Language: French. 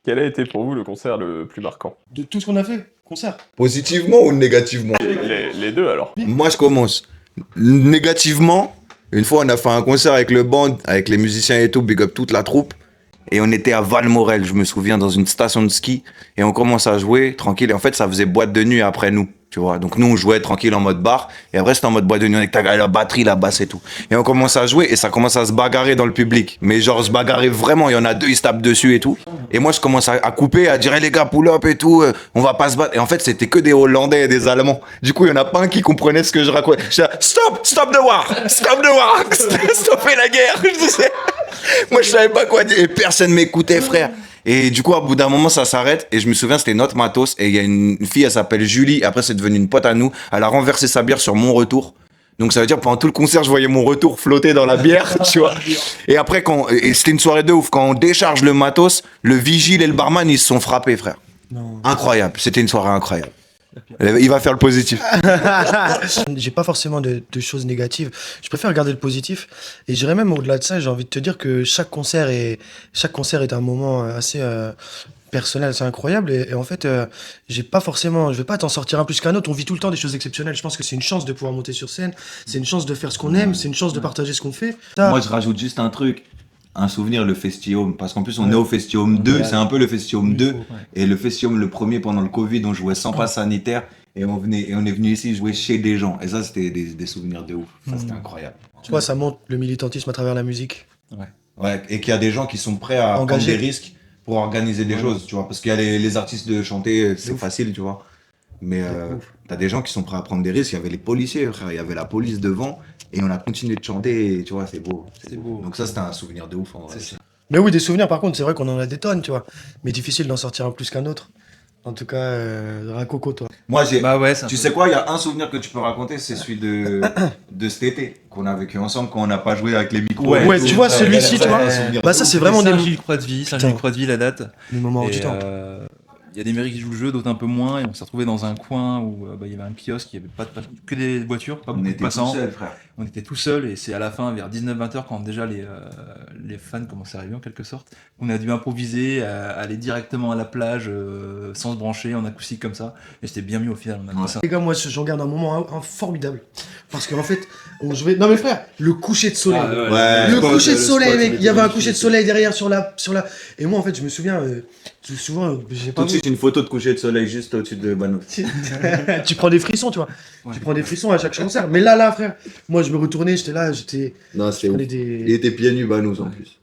Quel a été pour vous le concert le plus marquant? De tout ce qu'on a fait, concert. Positivement ou négativement? Les deux alors. Moi, je commence. Négativement, une fois, on a fait un concert avec le band, avec les musiciens et tout, big up toute la troupe. Et on était à Valmorel, je me souviens, dans une station de ski. Et on commence à jouer tranquille. Et en fait, ça faisait boîte de nuit après nous, tu vois. Donc nous, on jouait tranquille en mode bar. Et après, c'était en mode boîte de nuit avec la batterie, la basse et tout. Et on commence à jouer et ça commence à se bagarrer dans le public. Mais genre, se bagarrer vraiment. Il y en a deux, ils se tapent dessus et tout. Et moi, je commence à couper, à dire, hey, les gars, pull up et tout. On va pas se battre. Et en fait, c'était que des Hollandais et des Allemands. Du coup, il y en a pas un qui comprenait ce que je racontais. Je disais, stop the war, stoppez la guerre. Je disais. Moi, je savais pas quoi dire et personne m'écoutait, frère. Et du coup, au bout d'un moment, ça s'arrête. Et je me souviens, c'était notre matos. Et il y a une fille, elle s'appelle Julie. Après, c'est devenu une pote à nous. Elle a renversé sa bière sur mon retour. Donc, ça veut dire, pendant tout le concert, je voyais mon retour flotter dans la bière, tu vois. Et après, et c'était une soirée de ouf. Quand on décharge le matos, le vigile et le barman, ils se sont frappés, frère. Non. Incroyable. C'était une soirée incroyable. Il va faire le positif. J'ai pas forcément de choses négatives. Je préfère regarder le positif. Et j'irais même au-delà de ça, j'ai envie de te dire que chaque concert est un moment assez personnel, c'est incroyable. Et en fait, j'ai pas forcément, je vais pas t'en sortir un plus qu'un autre. On vit tout le temps des choses exceptionnelles. Je pense que c'est une chance de pouvoir monter sur scène. C'est une chance de faire ce qu'on aime. C'est une chance de partager ce qu'on fait. Moi, je rajoute juste un truc. Un souvenir, le Festium. Parce qu'en plus, on est au Festium 2. C'est un peu le Festium 2. Et le Festium, le premier, pendant le Covid, on jouait sans passe sanitaire. Et on est venu ici jouer chez des gens. Et ça, c'était des souvenirs de ouf. Ça, c'était incroyable. Tu vois, ça montre le militantisme à travers la musique. Ouais, et qu'il y a des gens qui sont prêts à prendre des risques pour organiser des choses, tu vois. Parce qu'il y a les artistes de chanter, c'est facile, tu vois. Mais t'as des gens qui sont prêts à prendre des risques. Il y avait les policiers, frère. Il y avait la police devant. Et on a continué de chanter. Et, tu vois, c'est beau. C'est beau. Donc ça, c'était un souvenir de ouf, en vrai. Mais oui, des souvenirs, par contre, c'est vrai qu'on en a des tonnes, tu vois. Mais difficile d'en sortir un plus qu'un autre. En tout cas, Racoco, toi. Moi, Bah ouais, tu sais quoi, il y a un souvenir que tu peux raconter, c'est celui de cet été qu'on a vécu ensemble quand on n'a pas joué avec les micros. Ouais, tu vois, celui-ci, tu vois. Bah ça, c'est vraiment des Saint-Gilles-Croix-de-Vie, la date. des moments Et, du temps. il y a des mairies qui jouent le jeu, d'autres un peu moins, et on s'est retrouvé dans un coin où il y avait un kiosque, il n'y avait que des voitures, pas On beaucoup de était passants. tout seuls, frère. On était tout seuls, et c'est à la fin, vers 19-20 h, quand déjà les fans commençaient à arriver en quelque sorte, on a dû improviser, aller directement à la plage, sans se brancher, en acoustique comme ça, et c'était bien mieux au final. On a passé Les gars, moi, j'en garde un moment formidable. Parce qu'en fait, on jouait. Non, mais frère, le coucher de soleil. Ouais. Le coucher de soleil, mec. Il y avait un coucher de soleil derrière sur la. Et moi, en fait, je me souviens, souvent, j'ai Tout pas de suite, une photo de coucher de soleil juste au-dessus de Banos. Tu prends des frissons, tu vois. Tu prends des frissons à chaque concert. Mais là, frère, moi, je me retournais, j'étais là, Non, c'est ouf. prenais des. Il était pieds nus, Banos, en plus.